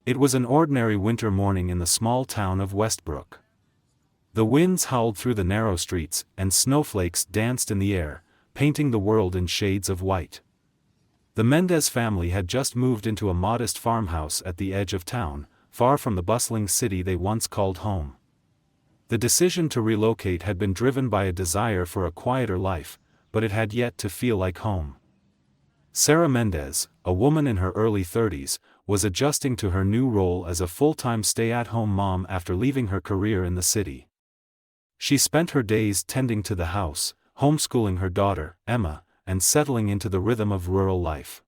It was an ordinary winter morning in the small town of Westbrook. The winds howled through the narrow streets, and snowflakes danced in the air, painting the world in shades of white. The Mendez family had just moved into a modest farmhouse at the edge of town, far from the bustling city they once called home. The decision to relocate had been driven by a desire for a quieter life, but it had yet to feel like home. Sarah Mendez, a woman in her early 30s, was adjusting to her new role as a full-time stay-at-home mom after leaving her career in the city. She spent her days tending to the house, homeschooling her daughter, Emma, and settling into the rhythm of rural life.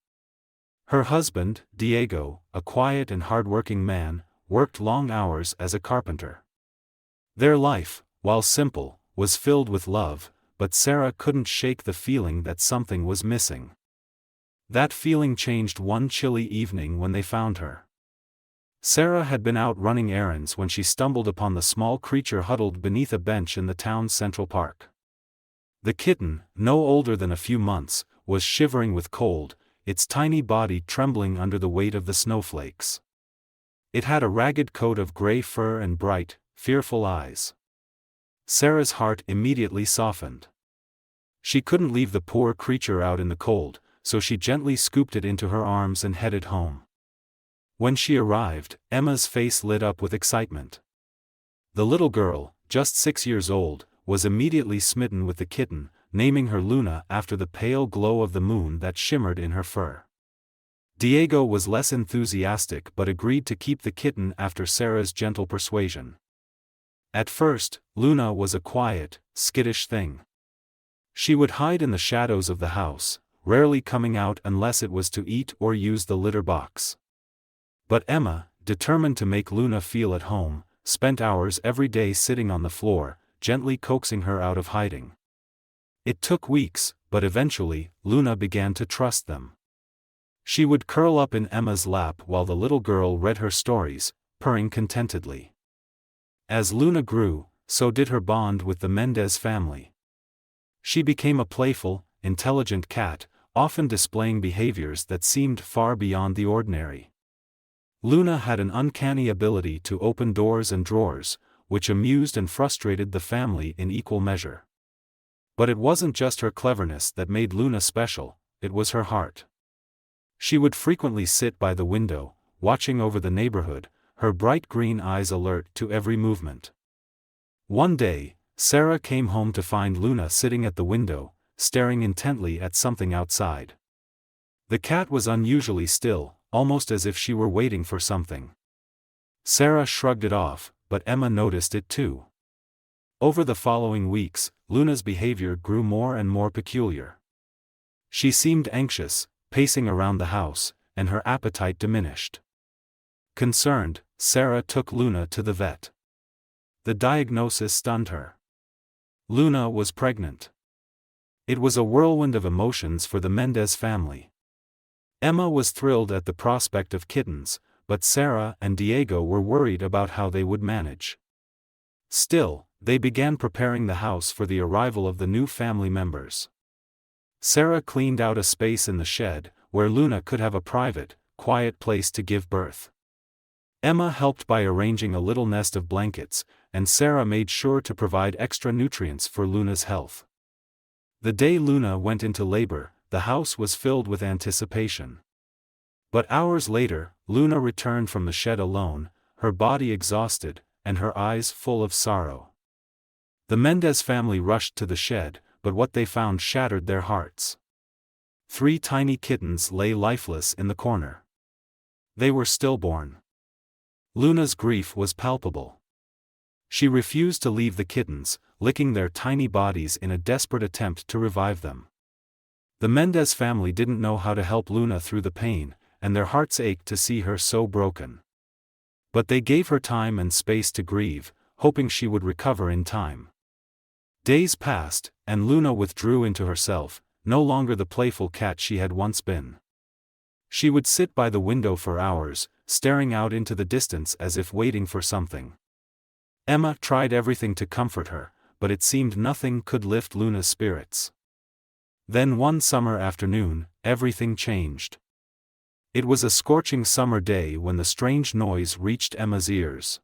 Her husband, Diego, a quiet and hard-working man, worked long hours as a carpenter. Their life, while simple, was filled with love, but Sarah couldn't shake the feeling that something was missing. That feeling changed one chilly evening when they found her. Sarah had been out running errands when she stumbled upon the small creature huddled beneath a bench in the town's central park. The kitten, no older than a few months, was shivering with cold, its tiny body trembling under the weight of the snowflakes. It had a ragged coat of gray fur and bright, fearful eyes. Sarah's heart immediately softened. She couldn't leave the poor creature out in the cold, so she gently scooped it into her arms and headed home. When she arrived, Emma's face lit up with excitement. The little girl, just 6 years old, was immediately smitten with the kitten, naming her Luna after the pale glow of the moon that shimmered in her fur. Diego was less enthusiastic but agreed to keep the kitten after Sarah's gentle persuasion. At first, Luna was a quiet, skittish thing. She would hide in the shadows of the house, rarely coming out unless it was to eat or use the litter box. But Emma, determined to make Luna feel at home, spent hours every day sitting on the floor, gently coaxing her out of hiding. It took weeks, but eventually, Luna began to trust them. She would curl up in Emma's lap while the little girl read her stories, purring contentedly. As Luna grew, so did her bond with the Mendez family. She became a playful, intelligent cat, often displaying behaviors that seemed far beyond the ordinary. Luna had an uncanny ability to open doors and drawers, which amused and frustrated the family in equal measure. But it wasn't just her cleverness that made Luna special, it was her heart. She would frequently sit by the window, watching over the neighborhood, her bright green eyes alert to every movement. One day, Sarah came home to find Luna sitting at the window, staring intently at something outside. The cat was unusually still, almost as if she were waiting for something. Sarah shrugged it off, but Emma noticed it too. Over the following weeks, Luna's behavior grew more and more peculiar. She seemed anxious, pacing around the house, and her appetite diminished. Concerned, Sarah took Luna to the vet. The diagnosis stunned her. Luna was pregnant. It was a whirlwind of emotions for the Mendez family. Emma was thrilled at the prospect of kittens, but Sarah and Diego were worried about how they would manage. Still, they began preparing the house for the arrival of the new family members. Sarah cleaned out a space in the shed, where Luna could have a private, quiet place to give birth. Emma helped by arranging a little nest of blankets, and Sarah made sure to provide extra nutrients for Luna's health. The day Luna went into labor, the house was filled with anticipation. But hours later, Luna returned from the shed alone, her body exhausted, and her eyes full of sorrow. The Mendez family rushed to the shed, but what they found shattered their hearts. 3 tiny kittens lay lifeless in the corner. They were stillborn. Luna's grief was palpable. She refused to leave the kittens, licking their tiny bodies in a desperate attempt to revive them. The Mendez family didn't know how to help Luna through the pain, and their hearts ached to see her so broken. But they gave her time and space to grieve, hoping she would recover in time. Days passed, and Luna withdrew into herself, no longer the playful cat she had once been. She would sit by the window for hours, staring out into the distance as if waiting for something. Emma tried everything to comfort her, but it seemed nothing could lift Luna's spirits. Then one summer afternoon, everything changed. It was a scorching summer day when the strange noise reached Emma's ears.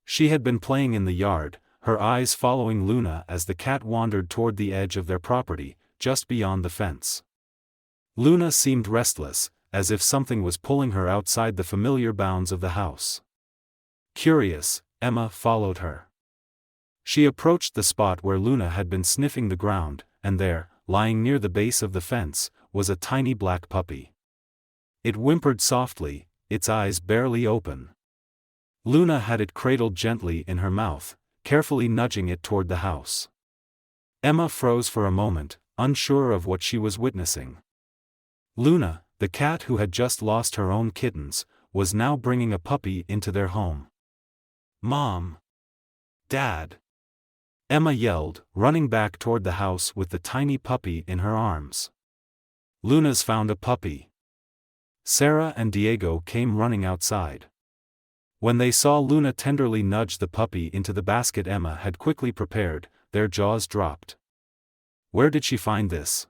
She had been playing in the yard, her eyes following Luna as the cat wandered toward the edge of their property, just beyond the fence. Luna seemed restless, as if something was pulling her outside the familiar bounds of the house. Curious, Emma followed her. She approached the spot where Luna had been sniffing the ground, and there, lying near the base of the fence, was a tiny black puppy. It whimpered softly, its eyes barely open. Luna had it cradled gently in her mouth, carefully nudging it toward the house. Emma froze for a moment, unsure of what she was witnessing. Luna, the cat who had just lost her own kittens, was now bringing a puppy into their home. "Mom! Dad!" Emma yelled, running back toward the house with the tiny puppy in her arms. "Luna's found a puppy." Sarah and Diego came running outside. When they saw Luna tenderly nudge the puppy into the basket Emma had quickly prepared, their jaws dropped. "Where did she find this?"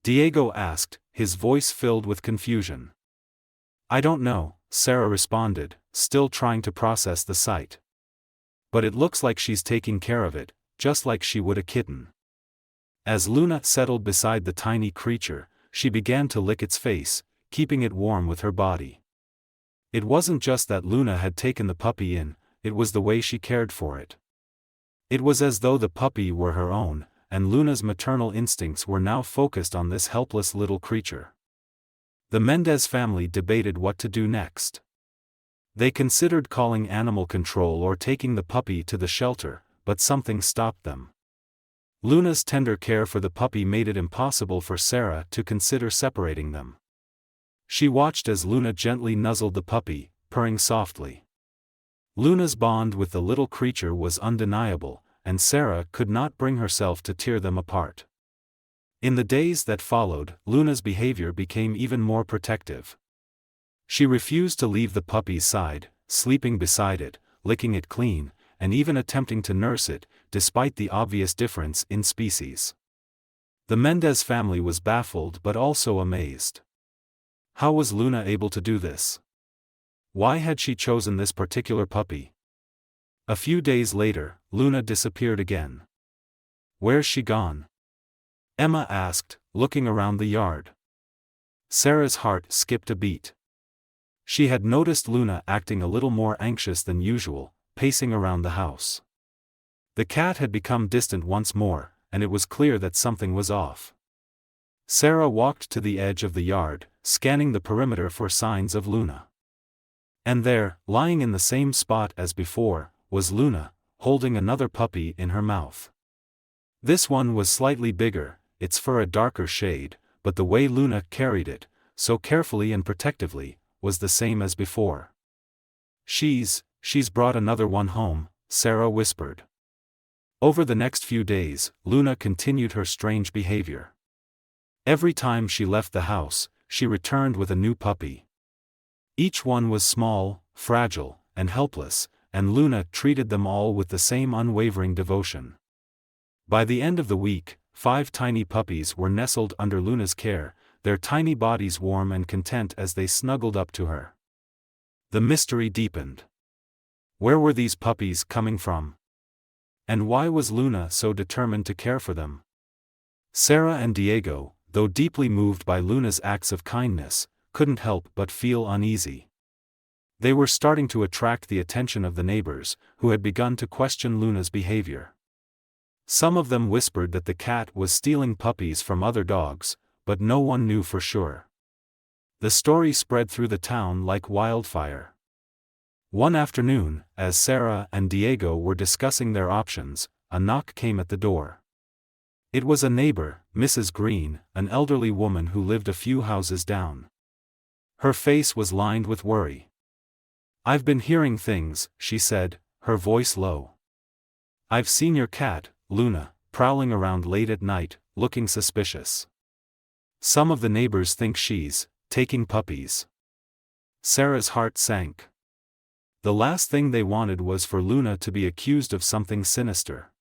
Diego asked, his voice filled with confusion. "I don't know," Sarah responded, still trying to process the sight. "But it looks like she's taking care of it, just like she would a kitten." As Luna settled beside the tiny creature, she began to lick its face, keeping it warm with her body. It wasn't just that Luna had taken the puppy in, it was the way she cared for it. It was as though the puppy were her own, and Luna's maternal instincts were now focused on this helpless little creature. The Mendez family debated what to do next. They considered calling animal control or taking the puppy to the shelter, but something stopped them. Luna's tender care for the puppy made it impossible for Sarah to consider separating them. She watched as Luna gently nuzzled the puppy, purring softly. Luna's bond with the little creature was undeniable, and Sarah could not bring herself to tear them apart. In the days that followed, Luna's behavior became even more protective. She refused to leave the puppy's side, sleeping beside it, licking it clean, and even attempting to nurse it, despite the obvious difference in species. The Mendez family was baffled but also amazed. How was Luna able to do this? Why had she chosen this particular puppy? A few days later, Luna disappeared again. "Where's she gone?" Emma asked, looking around the yard. Sarah's heart skipped a beat. She had noticed Luna acting a little more anxious than usual, pacing around the house. The cat had become distant once more, and it was clear that something was off. Sarah walked to the edge of the yard, scanning the perimeter for signs of Luna. And there, lying in the same spot as before, was Luna, holding another puppy in her mouth. This one was slightly bigger, its fur a darker shade, but the way Luna carried it, so carefully and protectively, was the same as before. She's brought another one home," Sarah whispered. Over the next few days, Luna continued her strange behavior. Every time she left the house, she returned with a new puppy. Each one was small, fragile, and helpless, and Luna treated them all with the same unwavering devotion. By the end of the week, 5 tiny puppies were nestled under Luna's care, their tiny bodies warm and content as they snuggled up to her. The mystery deepened. Where were these puppies coming from? And why was Luna so determined to care for them? Sarah and Diego, though deeply moved by Luna's acts of kindness, couldn't help but feel uneasy. They were starting to attract the attention of the neighbors, who had begun to question Luna's behavior. Some of them whispered that the cat was stealing puppies from other dogs, but no one knew for sure. The story spread through the town like wildfire. One afternoon, as Sarah and Diego were discussing their options, a knock came at the door. It was a neighbor, Mrs. Green, an elderly woman who lived a few houses down. Her face was lined with worry. "I've been hearing things," she said, her voice low. "I've seen your cat, Luna, prowling around late at night, looking suspicious. Some of the neighbors think she's taking puppies." Sarah's heart sank. The last thing they wanted was for Luna to be accused of something sinister.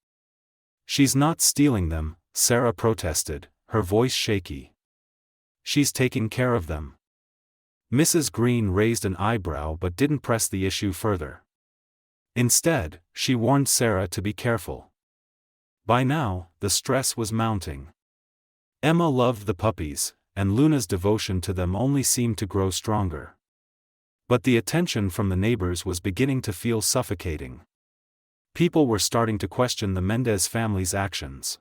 "She's not stealing them," Sarah protested, her voice shaky. "She's taking care of them." Mrs. Green raised an eyebrow but didn't press the issue further. Instead, she warned Sarah to be careful. By now, the stress was mounting. Emma loved the puppies, and Luna's devotion to them only seemed to grow stronger. But the attention from the neighbors was beginning to feel suffocating. People were starting to question the Mendez family's actions.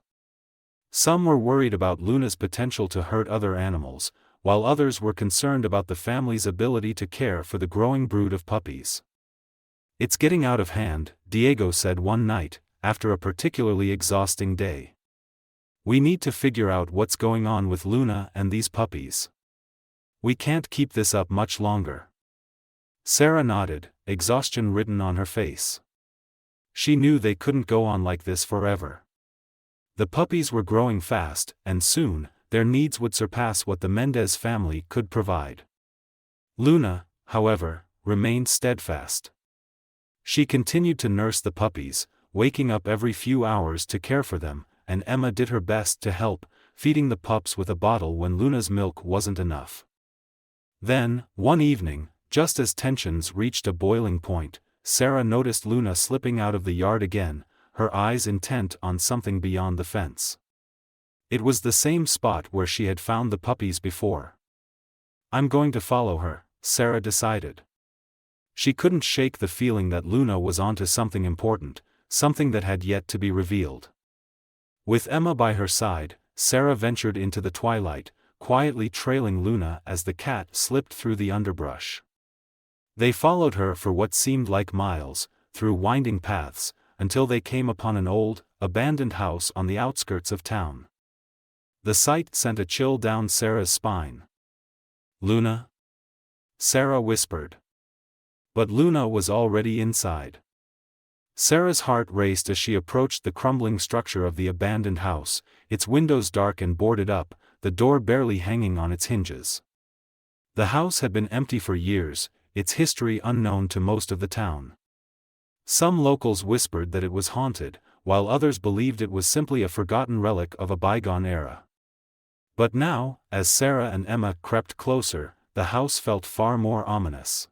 Some were worried about Luna's potential to hurt other animals, while others were concerned about the family's ability to care for the growing brood of puppies. "It's getting out of hand," Diego said one night, after a particularly exhausting day. "We need to figure out what's going on with Luna and these puppies. We can't keep this up much longer." Sarah nodded, exhaustion written on her face. She knew they couldn't go on like this forever. The puppies were growing fast, and soon, their needs would surpass what the Mendez family could provide. Luna, however, remained steadfast. She continued to nurse the puppies, waking up every few hours to care for them, and Emma did her best to help, feeding the pups with a bottle when Luna's milk wasn't enough. Then, one evening, just as tensions reached a boiling point, Sarah noticed Luna slipping out of the yard again, her eyes intent on something beyond the fence. It was the same spot where she had found the puppies before. "I'm going to follow her," Sarah decided. She couldn't shake the feeling that Luna was onto something important, something that had yet to be revealed. With Emma by her side, Sarah ventured into the twilight, quietly trailing Luna as the cat slipped through the underbrush. They followed her for what seemed like miles, through winding paths, until they came upon an old, abandoned house on the outskirts of town. The sight sent a chill down Sarah's spine. "Luna?" Sarah whispered. But Luna was already inside. Sarah's heart raced as she approached the crumbling structure of the abandoned house, its windows dark and boarded up, the door barely hanging on its hinges. The house had been empty for years, its history unknown to most of the town. Some locals whispered that it was haunted, while others believed it was simply a forgotten relic of a bygone era. But now, as Sarah and Emma crept closer, the house felt far more ominous.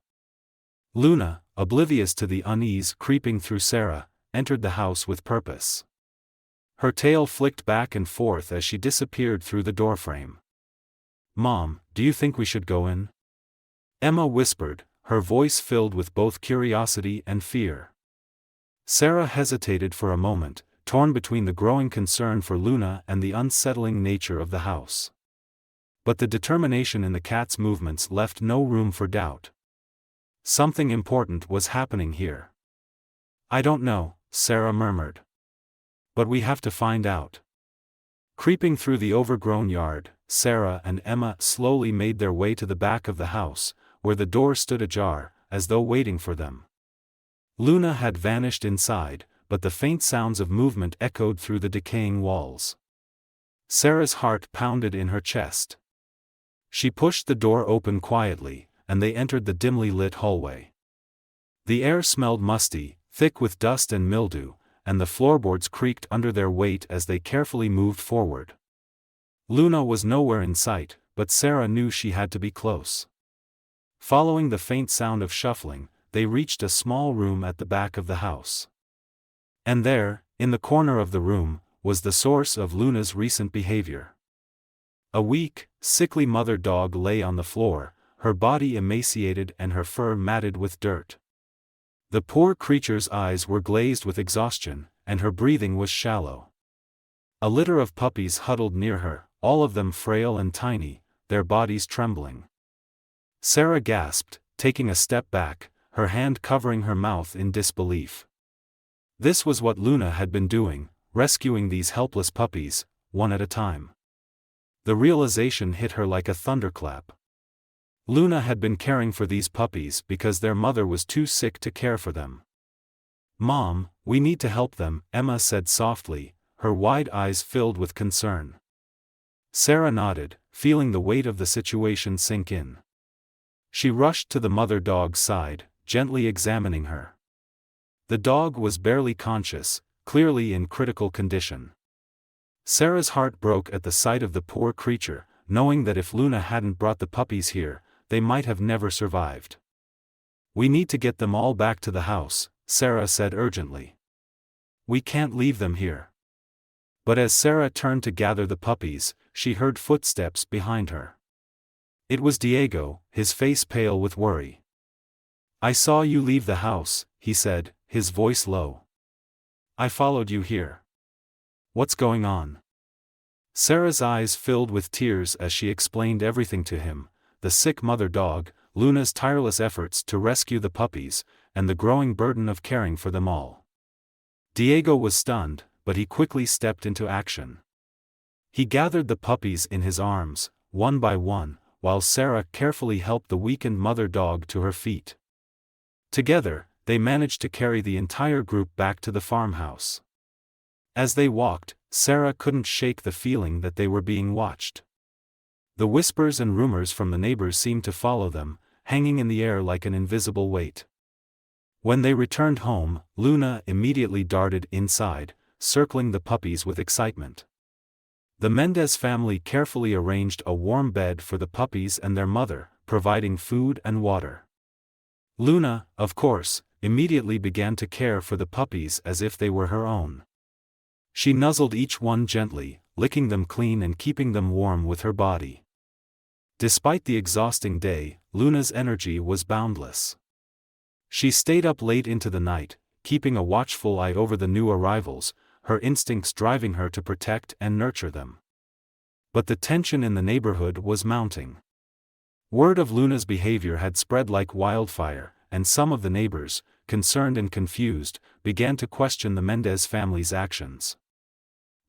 Luna, oblivious to the unease creeping through Sarah, entered the house with purpose. Her tail flicked back and forth as she disappeared through the doorframe. "Mom, do you think we should go in?" Emma whispered, her voice filled with both curiosity and fear. Sarah hesitated for a moment, torn between the growing concern for Luna and the unsettling nature of the house. But the determination in the cat's movements left no room for doubt. Something important was happening here. "I don't know," Sarah murmured. "But we have to find out." Creeping through the overgrown yard, Sarah and Emma slowly made their way to the back of the house, where the door stood ajar, as though waiting for them. Luna had vanished inside, but the faint sounds of movement echoed through the decaying walls. Sarah's heart pounded in her chest. She pushed the door open quietly, and they entered the dimly lit hallway. The air smelled musty, thick with dust and mildew, and the floorboards creaked under their weight as they carefully moved forward. Luna was nowhere in sight, but Sarah knew she had to be close. Following the faint sound of shuffling, they reached a small room at the back of the house. And there, in the corner of the room, was the source of Luna's recent behavior. A weak, sickly mother dog lay on the floor, her body emaciated and her fur matted with dirt. The poor creature's eyes were glazed with exhaustion, and her breathing was shallow. A litter of puppies huddled near her, all of them frail and tiny, their bodies trembling. Sarah gasped, taking a step back, her hand covering her mouth in disbelief. This was what Luna had been doing, rescuing these helpless puppies, one at a time. The realization hit her like a thunderclap. Luna had been caring for these puppies because their mother was too sick to care for them. "Mom, we need to help them," Emma said softly, her wide eyes filled with concern. Sarah nodded, feeling the weight of the situation sink in. She rushed to the mother dog's side, gently examining her. The dog was barely conscious, clearly in critical condition. Sarah's heart broke at the sight of the poor creature, knowing that if Luna hadn't brought the puppies here, they might have never survived. "We need to get them all back to the house," Sarah said urgently. "We can't leave them here." But as Sarah turned to gather the puppies, she heard footsteps behind her. It was Diego, his face pale with worry. "I saw you leave the house," he said, his voice low. "I followed you here. What's going on?" Sarah's eyes filled with tears as she explained everything to him: the sick mother dog, Luna's tireless efforts to rescue the puppies, and the growing burden of caring for them all. Diego was stunned, but he quickly stepped into action. He gathered the puppies in his arms, one by one, while Sarah carefully helped the weakened mother dog to her feet. Together, they managed to carry the entire group back to the farmhouse. As they walked, Sarah couldn't shake the feeling that they were being watched. The whispers and rumors from the neighbors seemed to follow them, hanging in the air like an invisible weight. When they returned home, Luna immediately darted inside, circling the puppies with excitement. The Mendez family carefully arranged a warm bed for the puppies and their mother, providing food and water. Luna, of course, immediately began to care for the puppies as if they were her own. She nuzzled each one gently, licking them clean and keeping them warm with her body. Despite the exhausting day, Luna's energy was boundless. She stayed up late into the night, keeping a watchful eye over the new arrivals, her instincts driving her to protect and nurture them. But the tension in the neighborhood was mounting. Word of Luna's behavior had spread like wildfire, and some of the neighbors, concerned and confused, began to question the Mendez family's actions.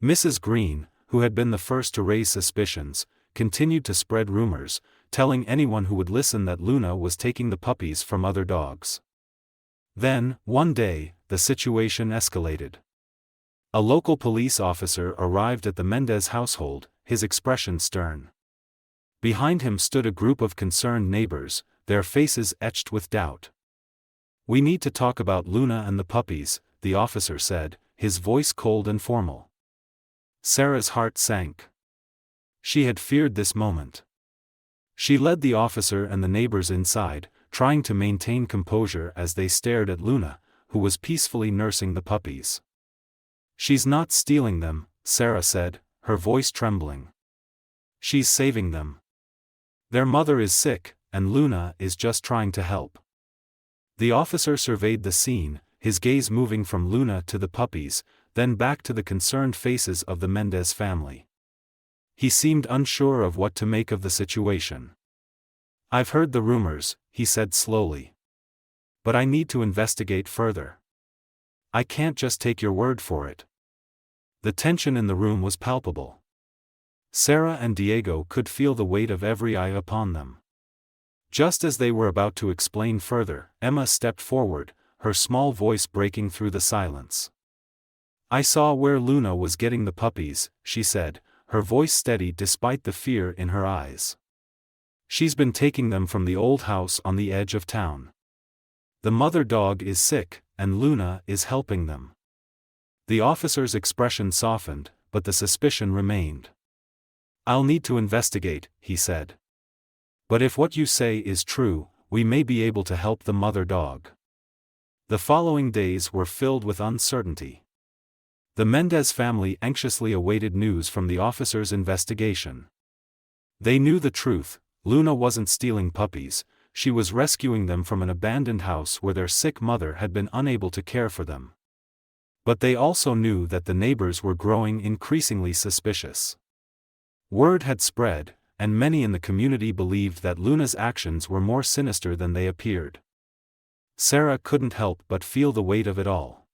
Mrs. Green, who had been the first to raise suspicions, continued to spread rumors, telling anyone who would listen that Luna was taking the puppies from other dogs. Then, one day, the situation escalated. A local police officer arrived at the Mendez household, his expression stern. Behind him stood a group of concerned neighbors, their faces etched with doubt. "We need to talk about Luna and the puppies," the officer said, his voice cold and formal. Sarah's heart sank. She had feared this moment. She led the officer and the neighbors inside, trying to maintain composure as they stared at Luna, who was peacefully nursing the puppies. "She's not stealing them," Sarah said, her voice trembling. "She's saving them. Their mother is sick, and Luna is just trying to help." The officer surveyed the scene, his gaze moving from Luna to the puppies, then back to the concerned faces of the Mendez family. He seemed unsure of what to make of the situation. "I've heard the rumors," he said slowly. "But I need to investigate further. I can't just take your word for it." The tension in the room was palpable. Sarah and Diego could feel the weight of every eye upon them. Just as they were about to explain further, Emma stepped forward, her small voice breaking through the silence. "I saw where Luna was getting the puppies," she said, her voice steady despite the fear in her eyes. "She's been taking them from the old house on the edge of town. The mother dog is sick, and Luna is helping them." The officer's expression softened, but the suspicion remained. "I'll need to investigate," he said. "But if what you say is true, we may be able to help the mother dog." The following days were filled with uncertainty. The Mendez family anxiously awaited news from the officer's investigation. They knew the truth: Luna wasn't stealing puppies, she was rescuing them from an abandoned house where their sick mother had been unable to care for them. But they also knew that the neighbors were growing increasingly suspicious. Word had spread, and many in the community believed that Luna's actions were more sinister than they appeared. Sarah couldn't help but feel the weight of it all.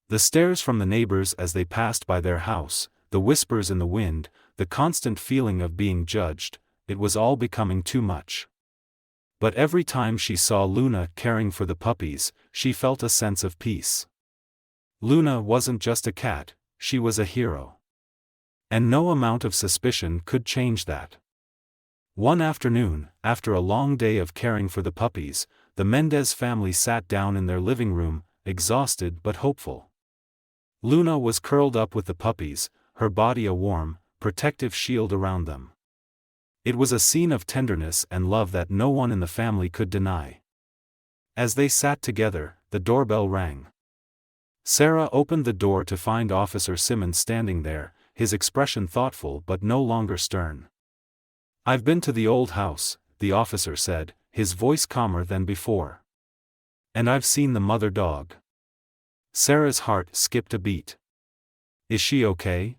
The stares from the neighbors as they passed by their house, the whispers in the wind, the constant feeling of being judged, it was all becoming too much. But every time she saw Luna caring for the puppies, she felt a sense of peace. Luna wasn't just a cat, she was a hero. And no amount of suspicion could change that. One afternoon, after a long day of caring for the puppies, the Mendez family sat down in their living room, exhausted but hopeful. Luna was curled up with the puppies, her body a warm, protective shield around them. It was a scene of tenderness and love that no one in the family could deny. As they sat together, the doorbell rang. Sarah opened the door to find Officer Simmons standing there, his expression thoughtful but no longer stern. "I've been to the old house," the officer said, his voice calmer than before. "And I've seen the mother dog." Sarah's heart skipped a beat. "Is she okay?"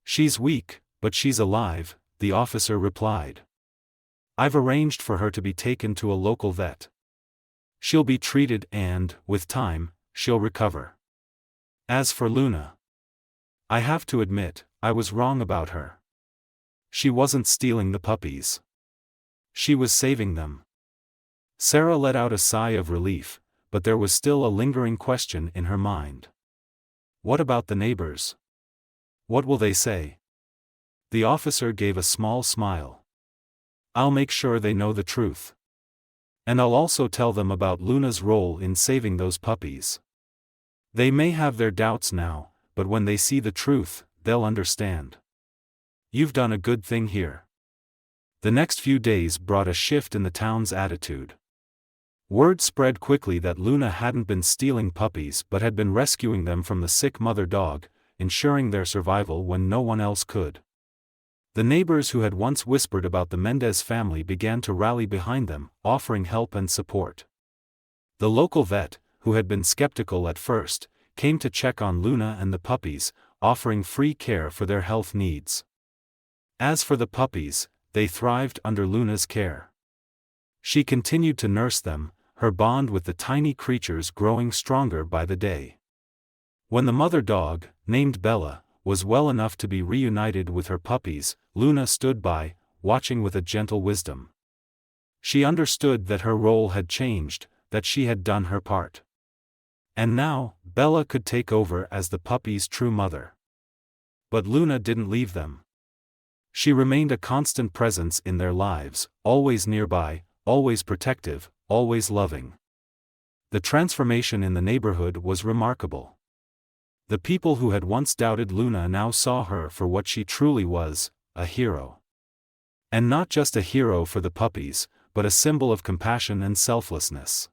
"She's weak, but she's alive," the officer replied. "I've arranged for her to be taken to a local vet. She'll be treated and, with time, she'll recover. As for Luna, I have to admit, I was wrong about her. She wasn't stealing the puppies. She was saving them." Sarah let out a sigh of relief, but there was still a lingering question in her mind. What about the neighbors? What will they say? The officer gave a small smile. "I'll make sure they know the truth. And I'll also tell them about Luna's role in saving those puppies. They may have their doubts now, but when they see the truth, they'll understand. You've done a good thing here." The next few days brought a shift in the town's attitude. Word spread quickly that Luna hadn't been stealing puppies but had been rescuing them from the sick mother dog, ensuring their survival when no one else could. The neighbors who had once whispered about the Mendez family began to rally behind them, offering help and support. The local vet, who had been skeptical at first, came to check on Luna and the puppies, offering free care for their health needs. As for the puppies, they thrived under Luna's care. She continued to nurse them, her bond with the tiny creatures growing stronger by the day. When the mother dog, named Bella, was well enough to be reunited with her puppies, Luna stood by, watching with a gentle wisdom. She understood that her role had changed, that she had done her part. And now, Bella could take over as the puppy's true mother. But Luna didn't leave them. She remained a constant presence in their lives, always nearby, always protective, always loving. The transformation in the neighborhood was remarkable. The people who had once doubted Luna now saw her for what she truly was, a hero. And not just a hero for the puppies, but a symbol of compassion and selflessness.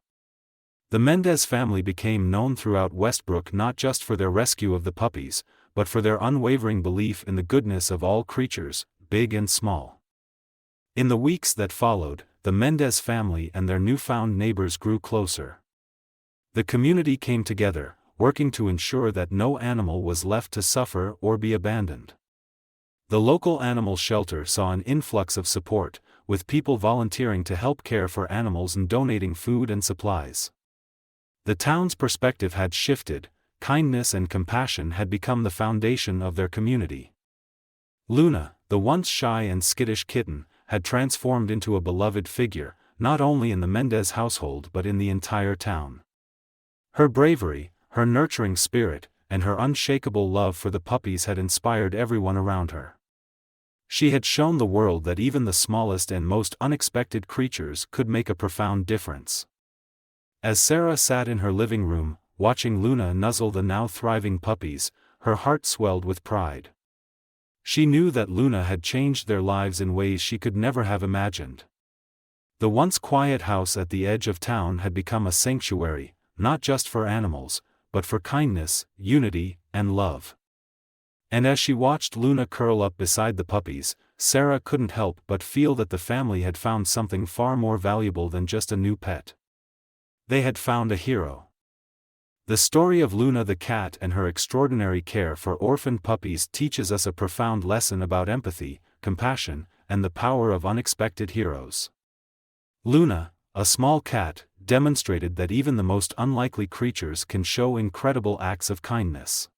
The Mendez family became known throughout Westbrook not just for their rescue of the puppies, but for their unwavering belief in the goodness of all creatures, big and small. In the weeks that followed, the Mendez family and their newfound neighbors grew closer. The community came together, working to ensure that no animal was left to suffer or be abandoned. The local animal shelter saw an influx of support, with people volunteering to help care for animals and donating food and supplies. The town's perspective had shifted, kindness and compassion had become the foundation of their community. Luna, the once shy and skittish kitten, had transformed into a beloved figure, not only in the Mendez household but in the entire town. Her bravery, her nurturing spirit, and her unshakable love for the puppies had inspired everyone around her. She had shown the world that even the smallest and most unexpected creatures could make a profound difference. As Sarah sat in her living room, watching Luna nuzzle the now thriving puppies, her heart swelled with pride. She knew that Luna had changed their lives in ways she could never have imagined. The once quiet house at the edge of town had become a sanctuary, not just for animals, but for kindness, unity, and love. And as she watched Luna curl up beside the puppies, Sarah couldn't help but feel that the family had found something far more valuable than just a new pet. They had found a hero. The story of Luna the cat and her extraordinary care for orphaned puppies teaches us a profound lesson about empathy, compassion, and the power of unexpected heroes. Luna, a small cat, demonstrated that even the most unlikely creatures can show incredible acts of kindness.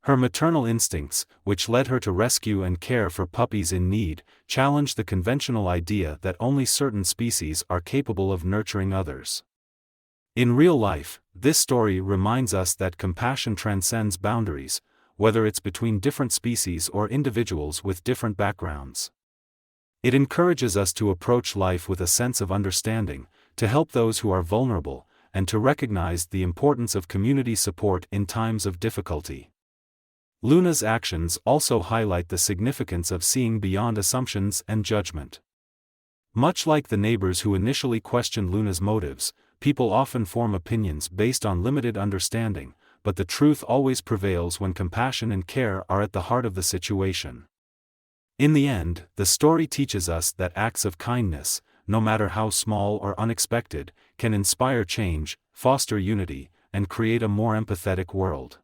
Her maternal instincts, which led her to rescue and care for puppies in need, challenged the conventional idea that only certain species are capable of nurturing others. In real life, this story reminds us that compassion transcends boundaries, whether it's between different species or individuals with different backgrounds. It encourages us to approach life with a sense of understanding, to help those who are vulnerable, and to recognize the importance of community support in times of difficulty. Luna's actions also highlight the significance of seeing beyond assumptions and judgment. Much like the neighbors who initially questioned Luna's motives, people often form opinions based on limited understanding, but the truth always prevails when compassion and care are at the heart of the situation. In the end, the story teaches us that acts of kindness, no matter how small or unexpected, can inspire change, foster unity, and create a more empathetic world.